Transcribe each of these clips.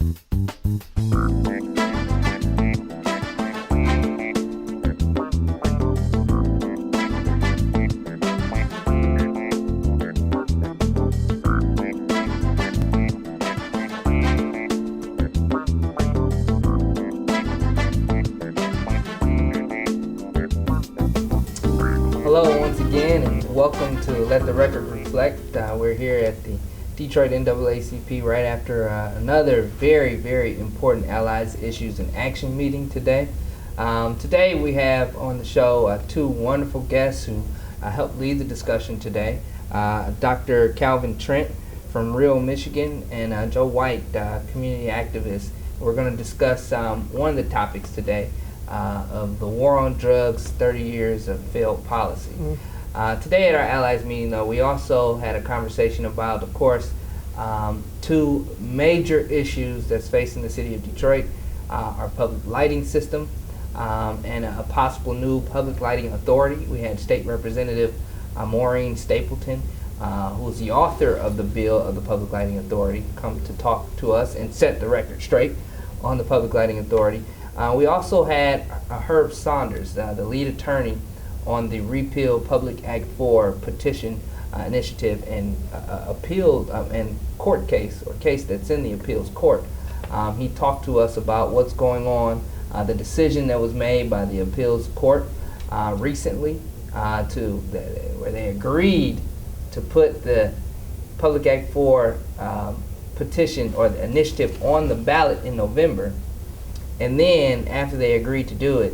Hello once again, and welcome to Let the Record Reflect. We're here at the Detroit NAACP right after another very, very important Allies Issues and Action meeting today. Today we have on the show two wonderful guests who helped lead the discussion today. Dr. Calvin Trent from Real Michigan and Joe White, community activist. We're going to discuss one of the topics today. Of the war on drugs, 30 years of failed policy. Today at our Allies meeting, though, we also had a conversation about, of course, two major issues that's facing the city of Detroit, our public lighting system and a possible new public lighting authority. We had State Representative Maureen Stapleton, who is the author of the bill of the Public Lighting Authority, come to talk to us and set the record straight on the Public Lighting Authority. We also had Herb Saunders, the lead attorney on the Repeal Public Act 4 petition initiative and appeal and court case, or case that's in the appeals court. He talked to us about what's going on, the decision that was made by the appeals court recently where they agreed to put the Public Act 4 petition or the initiative on the ballot in November. And then, after they agreed to do it,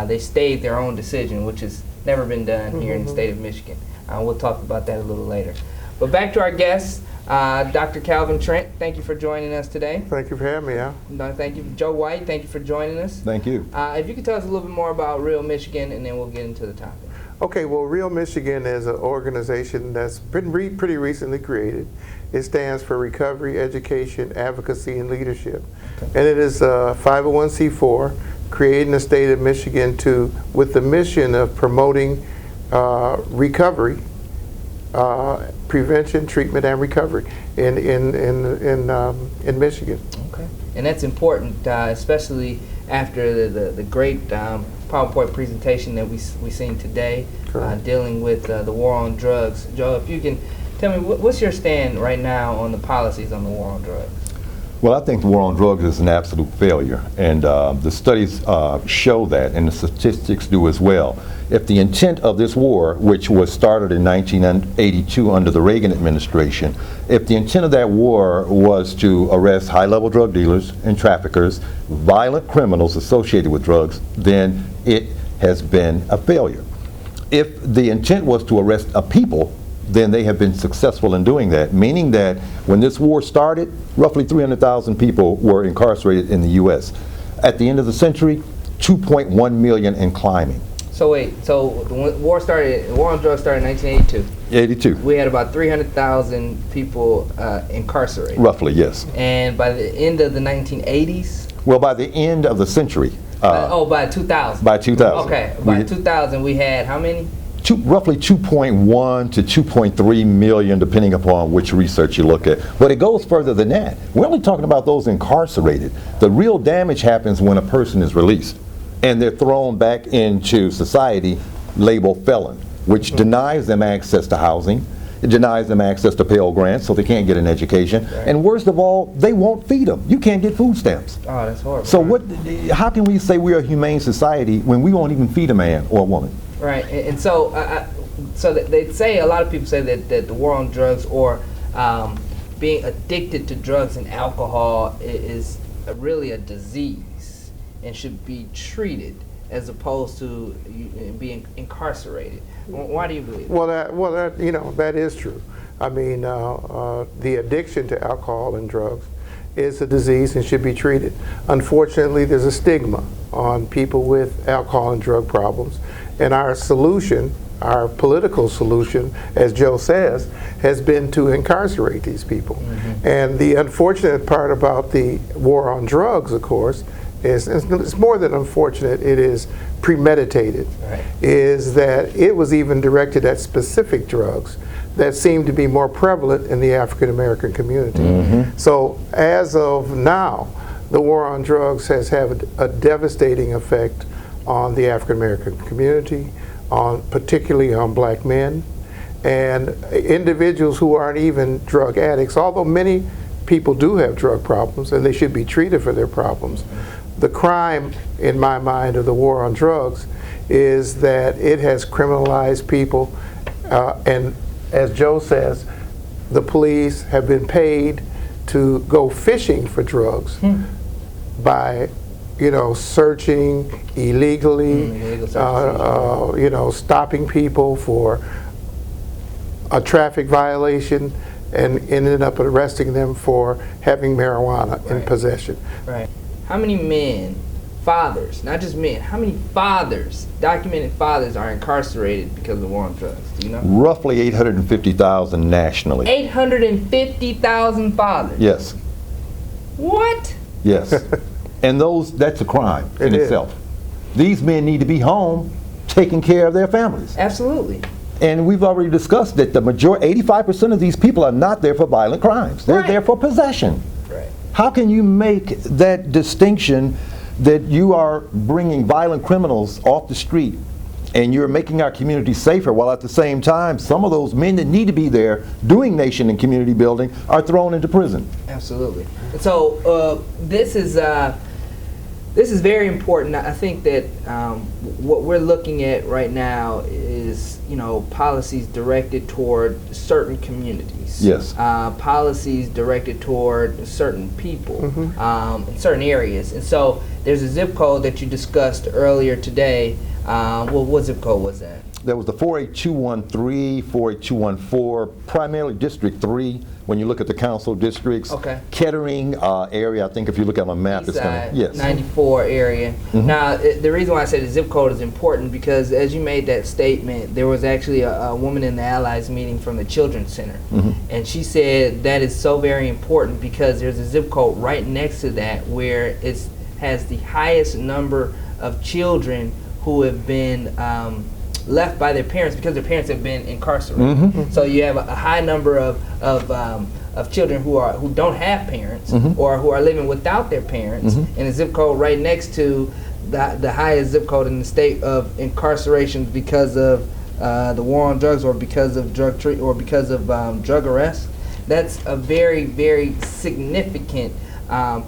they stayed their own decision, which has never been done here in the state of Michigan. We'll talk about that a little later. But back to our guests, Dr. Calvin Trent, thank you for joining us today. Thank you for having me, Al. No, thank you. Joe White, thank you for joining us. Thank you. If you could tell us a little bit more about Real Michigan, and then we'll get into the topic. Okay, well, Real Michigan is an organization that's been pretty recently created. It stands for Recovery, Education, Advocacy, and Leadership. And it is a 501c4 created in the state of Michigan with the mission of promoting recovery, prevention, treatment, and recovery in Michigan. Okay, and that's important, especially after the great PowerPoint presentation that we seen today, dealing with the war on drugs. Joe, if you can tell me, what's your stand right now on the policies on the war on drugs? Well, I think the war on drugs is an absolute failure, and the studies show that, and the statistics do as well. If the intent of this war, which was started in 1982 under the Reagan administration, if the intent of that war was to arrest high-level drug dealers and traffickers, violent criminals associated with drugs, then it has been a failure. If the intent was to arrest a people, then they have been successful in doing that, meaning that when this war started, roughly 300,000 people were incarcerated in the U.S. At the end of the century, 2.1 million and climbing. So wait, so the war on drugs started in 1982. 82. We had about 300,000 people incarcerated. Roughly, yes. And by the end of the 1980s? Well, by the end of the century. By 2000. By 2000. Okay, by 2000 we had how many? Roughly 2.1 to 2.3 million, depending upon which research you look at. But it goes further than that. We're only talking about those incarcerated. The real damage happens when a person is released and they're thrown back into society labeled felon, which denies them access to housing. It denies them access to Pell Grants, so they can't get an education. Right. And worst of all, they won't feed them. You can't get food stamps. Oh, that's horrible. So how can we say we're a humane society when we won't even feed a man or a woman? Right, and so they say, a lot of people say that the war on drugs or being addicted to drugs and alcohol is really a disease and should be treated as opposed to being incarcerated. Why do you believe that? Well, that is true. I mean, the addiction to alcohol and drugs is a disease and should be treated. Unfortunately, there's a stigma on people with alcohol and drug problems. And our solution, our political solution, as Joe says, has been to incarcerate these people. Mm-hmm. And the unfortunate part about the war on drugs, of course, is it's more than unfortunate, it is premeditated, right. Is that it was even directed at specific drugs that seem to be more prevalent in the African American community. So as of now, the war on drugs has had a devastating effect on the African American community, particularly on black men and individuals who aren't even drug addicts, although many people do have drug problems and they should be treated for their problems. The crime, in my mind, of the war on drugs is that it has criminalized people, and as Joe says, the police have been paid to go fishing for drugs by, searching illegally, stopping people for a traffic violation and ended up arresting them for having marijuana in possession. Right. How many men, fathers, not just men, how many fathers, documented fathers, are incarcerated because of the war on drugs? Do you know? Roughly 850,000 nationally. 850,000 fathers? Yes. What? Yes. And that's a crime in itself. These men need to be home taking care of their families. Absolutely. And we've already discussed that the majority, 85% of these people are not there for violent crimes. They're there for possession. Right. How can you make that distinction that you are bringing violent criminals off the street and you're making our community safer, while at the same time some of those men that need to be there doing nation and community building are thrown into prison? Absolutely. So this is very important. I think that what we're looking at right now is, policies directed toward certain communities. Yes. Policies directed toward certain people in certain areas. And so there's a zip code that you discussed earlier today. What zip code was that? That was the 48213, 48214, primarily District 3. When you look at the council districts, Kettering area, I think if you look at on a map, it's kind of, yes. 94 area. Now, the reason why I say the zip code is important because as you made that statement, there was actually a woman in the Allies meeting from the Children's Center. And she said that is so very important because there's a zip code right next to that where it has the highest number of children who have been left by their parents because their parents have been incarcerated. So you have a high number of children who don't have parents or who are living without their parents, and a zip code right next to the highest zip code in the state of incarceration because of the war on drugs or because of drug drug arrests. That's a very, very significant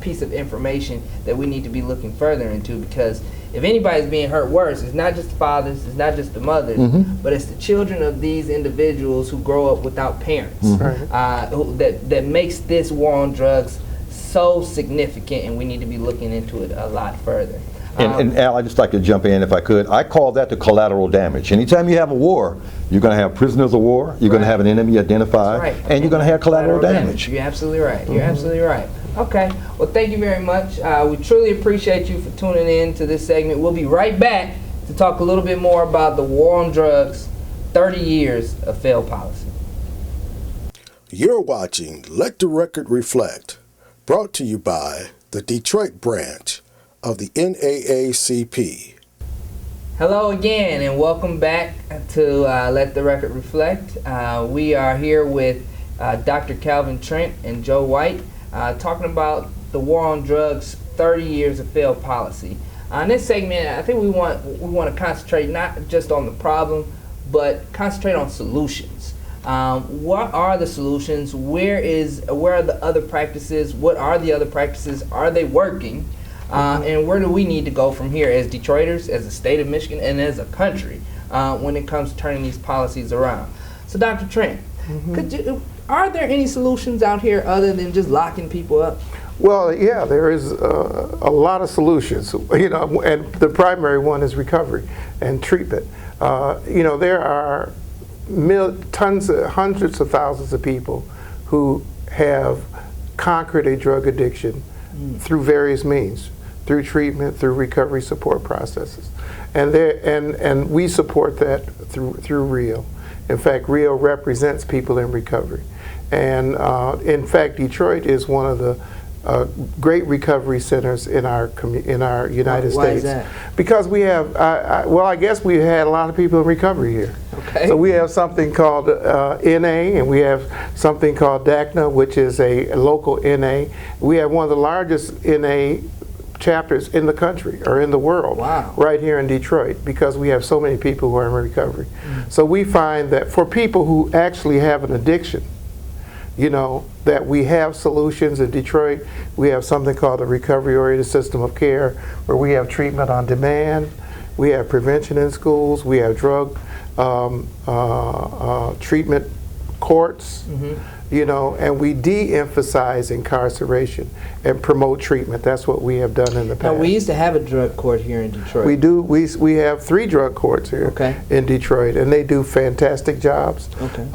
piece of information that we need to be looking further into, because if anybody's being hurt worse, it's not just the fathers, it's not just the mothers, but it's the children of these individuals who grow up without parents. That makes this war on drugs so significant, and we need to be looking into it a lot further. And Al, I'd just like to jump in if I could. I call that the collateral damage. Anytime you have a war, you're going to have prisoners of war, you're going to have an enemy identified, and you're going to have collateral damage. You're absolutely right. You're absolutely right. Okay. Well, thank you very much. We truly appreciate you for tuning in to this segment. We'll be right back to talk a little bit more about the war on drugs, 30 years of failed policy. You're watching Let the Record Reflect, brought to you by the Detroit branch of the NAACP. Hello again, and welcome back to Let the Record Reflect. We are here with Dr. Calvin Trent and Joe White, talking about the war on drugs, 30 years of failed policy. In this segment, I think we want to concentrate not just on the problem, but concentrate on solutions. What are the solutions? Where are the other practices? What are the other practices? Are they working? And where do we need to go from here as Detroiters, as the state of Michigan, and as a country when it comes to turning these policies around? So, Dr. Trent, are there any solutions out here other than just locking people up? Well, yeah, there is a lot of solutions, and the primary one is recovery and treatment. There are hundreds of thousands of people who have conquered a drug addiction through various means, through treatment, through recovery support processes, and we support that through REAL. In fact, REAL represents people in recovery, and in fact, Detroit is one of the great recovery centers in our United States. Why is that? Because we have, I guess we've had a lot of people in recovery here. Okay. So we have something called NA, and we have something called DACNA, which is a local NA. We have one of the largest NA chapters in the country or in the world. Wow. Right here in Detroit, because we have so many people who are in recovery. So we find that for people who actually have an addiction, you know, that we have solutions in Detroit. We have something called a recovery-oriented system of care, where we have treatment on demand, we have prevention in schools, we have drug treatment courts, you know, and we de-emphasize incarceration and promote treatment. That's what we have done in the Now, past. we used to have a drug court here in Detroit. We do. We have 3 drug courts here in Detroit, and they do fantastic jobs. Okay.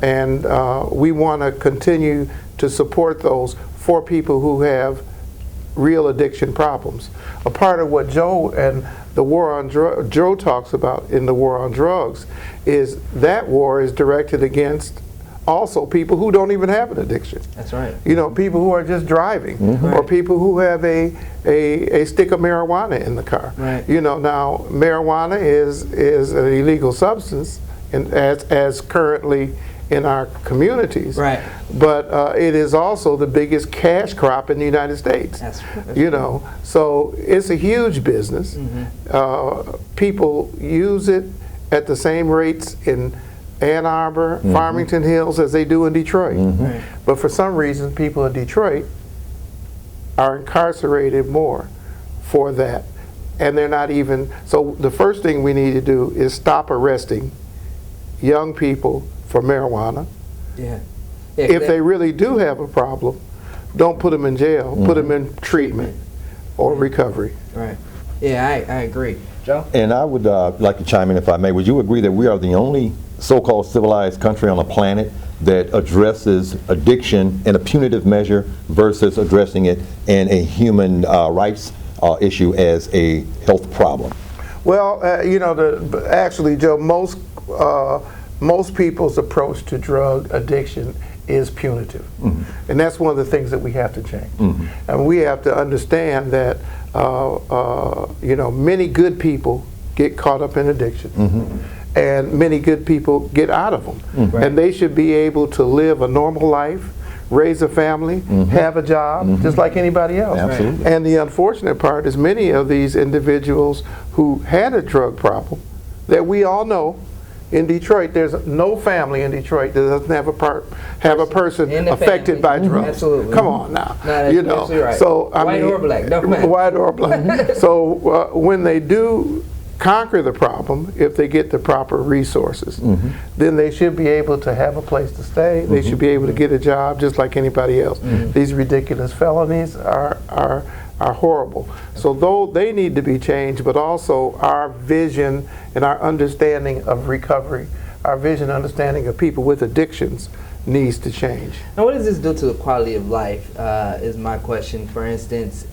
And we want to continue to support those for people who have real addiction problems. A part of what Joe and the war on Joe talks about in the war on drugs is that war is directed against also people who don't even have an addiction. That's right. You know, people who are just driving, or people who have a stick of marijuana in the car. Right. You know, now marijuana is an illegal substance, as currently in our communities. Right. But it is also the biggest cash crop in the United States. That's You know, so it's a huge business. People use it at the same rates in Ann Arbor, Farmington Hills as they do in Detroit. Right. But for some reason, people in Detroit are incarcerated more for that. And they're not even, so the first thing we need to do is stop arresting young people for marijuana. Yeah. If they really do have a problem, don't put them in jail, put them in treatment or recovery. Right. Yeah, I agree. Joe? And I would like to chime in, if I may. Would you agree that we are the only so-called civilized country on the planet that addresses addiction in a punitive measure versus addressing it in a human rights issue as a health problem? Well, you know, actually, Joe, most people's approach to drug addiction is punitive. And that's one of the things that we have to change. And we have to understand that, you know, many good people get caught up in addiction. And many good people get out of them. And they should be able to live a normal life, raise a family, have a job, just like anybody else. Absolutely. And the unfortunate part is many of these individuals who had a drug problem that we all know in Detroit, there's no family in Detroit that doesn't have a person In the affected family. by drugs. Absolutely. Come on now. No, that's You know, absolutely right. so I White mean, or black, don't matter. white or black. So when they do conquer the problem, if they get the proper resources, then they should be able to have a place to stay. They should be able to get a job just like anybody else. These ridiculous felonies are horrible. So though they need to be changed, but also our vision and our understanding of recovery, our vision and understanding of people with addictions needs to change. Now, what does this do to the quality of life, is my question. For instance,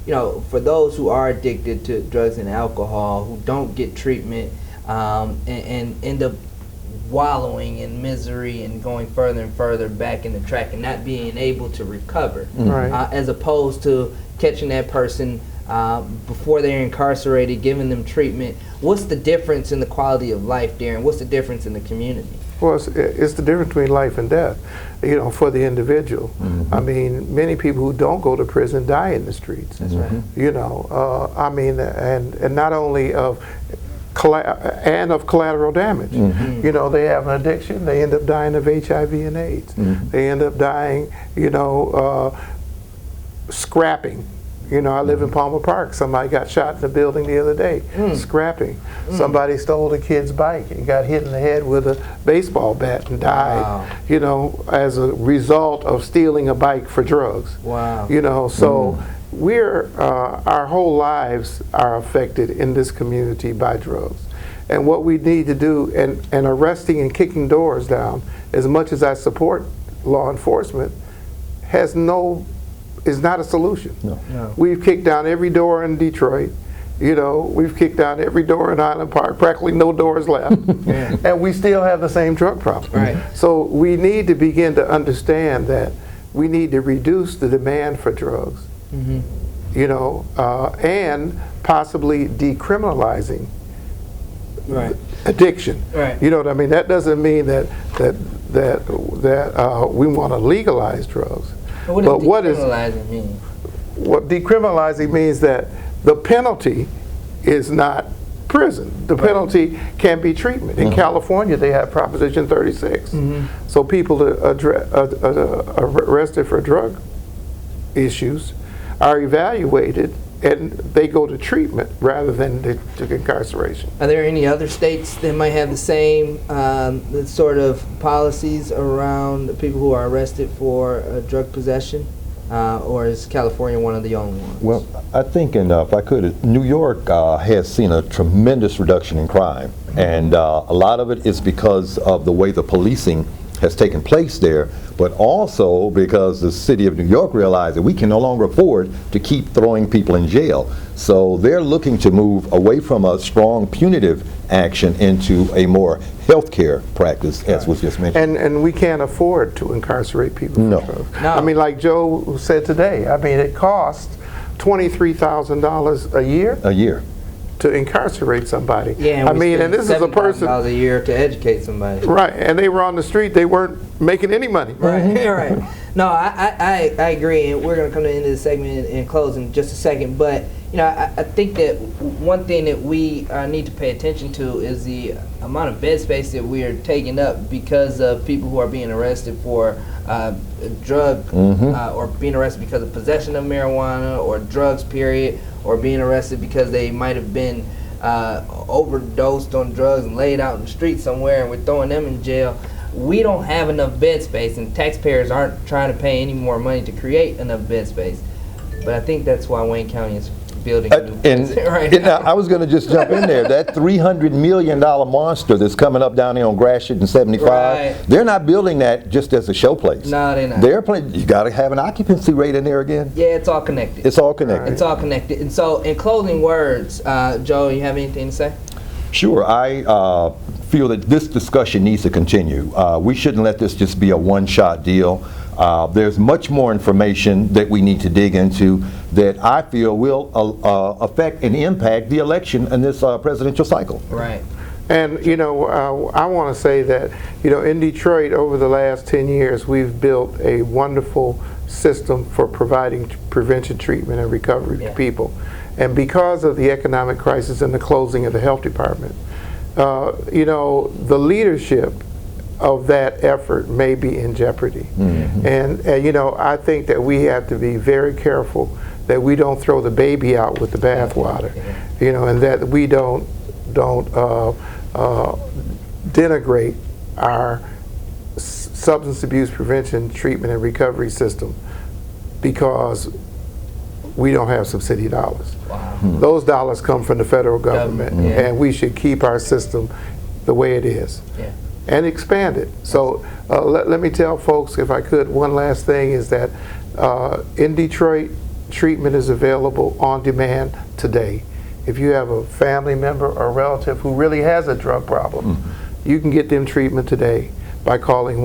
you know, for those who are addicted to drugs and alcohol, who don't get treatment, and end up wallowing in misery and going further and further back in the track and not being able to recover, Right. As opposed to catching that person before they're incarcerated, giving them treatment. What's the difference in the quality of life, Darren? What's the difference in the community? Well, it's the difference between life and death, you know, for the individual. I mean, many people who don't go to prison die in the streets. That's right. You know, I mean, and not only of collateral damage. You know, they have an addiction, they end up dying of HIV and AIDS. They end up dying, you know, scrapping. You know, I live in Palmer Park. Somebody got shot in the building the other day, scrapping. Somebody stole a kid's bike and got hit in the head with a baseball bat and died, Wow. you know, as a result of stealing a bike for drugs. Wow. You know, so our whole lives are affected in this community by drugs. And what we need to do, and arresting and kicking doors down, as much as I support law enforcement, is not a solution. No. We've kicked down every door in Detroit. You know, we've kicked down every door in Highland Park, practically no doors left. And we still have the same drug problem. Right. So we need to begin to understand that we need to reduce the demand for drugs, you know, and possibly decriminalizing Right. addiction. Right. You know what I mean? That doesn't mean that we want to legalize drugs. What But does decriminalizing mean? What decriminalizing means that the penalty is not prison. The penalty can be treatment. In California, they have Proposition 36. So people that are arrested for drug issues are evaluated and they go to treatment rather than to incarceration. Are there any other states that might have the same sort of policies around people who are arrested for drug possession? Or is California one of the only ones? Well, I think, and if I could, New York has seen a tremendous reduction in crime, and a lot of it is because of the way the policing has taken place there, but also because the city of New York realized that we can no longer afford to keep throwing people in jail. So they're looking to move away from a strong punitive action into a more healthcare practice, as was just mentioned. And we can't afford to incarcerate people No. for drugs. No. I mean, like Joe said today, I mean, it costs $23,000 a year A year. to incarcerate somebody. Yeah, I mean, and this is a person, $7,000 a year to educate somebody. right, and they were on the street, they weren't making any money. Right, right. No, I agree, and we're going to come to the end of the segment and close in just a second. But you know, I think that one thing that we need to pay attention to is the amount of bed space that we are taking up because of people who are being arrested for drug or being arrested because of possession of marijuana or drugs, period, or being arrested because they might have been overdosed on drugs and laid out in the street somewhere, and we're throwing them in jail. We don't have enough bed space, and taxpayers aren't trying to pay any more money to create enough bed space. But I think that's why Wayne County is building a new prison right now. I was going to just jump in there. That $300 million monster that's coming up down here on Gratiot and 75, Right. they're not building that just as a showplace. No, they're not. They're playing. You got to have an occupancy rate in there again. Yeah, it's all connected. It's all connected. It's all connected. And so, in closing words, Joe, you have anything to say? Sure. I feel that this discussion needs to continue. We shouldn't let this just be a one-shot deal. There's much more information that we need to dig into that I feel will affect and impact the election in this presidential cycle. Right. And, you know, I want to say that, you know, in Detroit over the last 10 years, we've built a wonderful system for providing prevention, treatment, and recovery to people. And because of the economic crisis and the closing of the health department, you know, the leadership of that effort may be in jeopardy. And, you know, I think that we have to be very careful that we don't throw the baby out with the bathwater, you know, and that we don't denigrate our substance abuse prevention, treatment, and recovery system because we don't have some city dollars. Wow. Those dollars come from the federal government, yeah. and we should keep our system the way it is Yeah. and expand it. So let me tell folks, if I could, one last thing is that in Detroit, treatment is available on demand today. If you have a family member or relative who really has a drug problem, you can get them treatment today by calling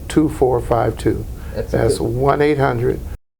1-800-467-2452. That's 1-800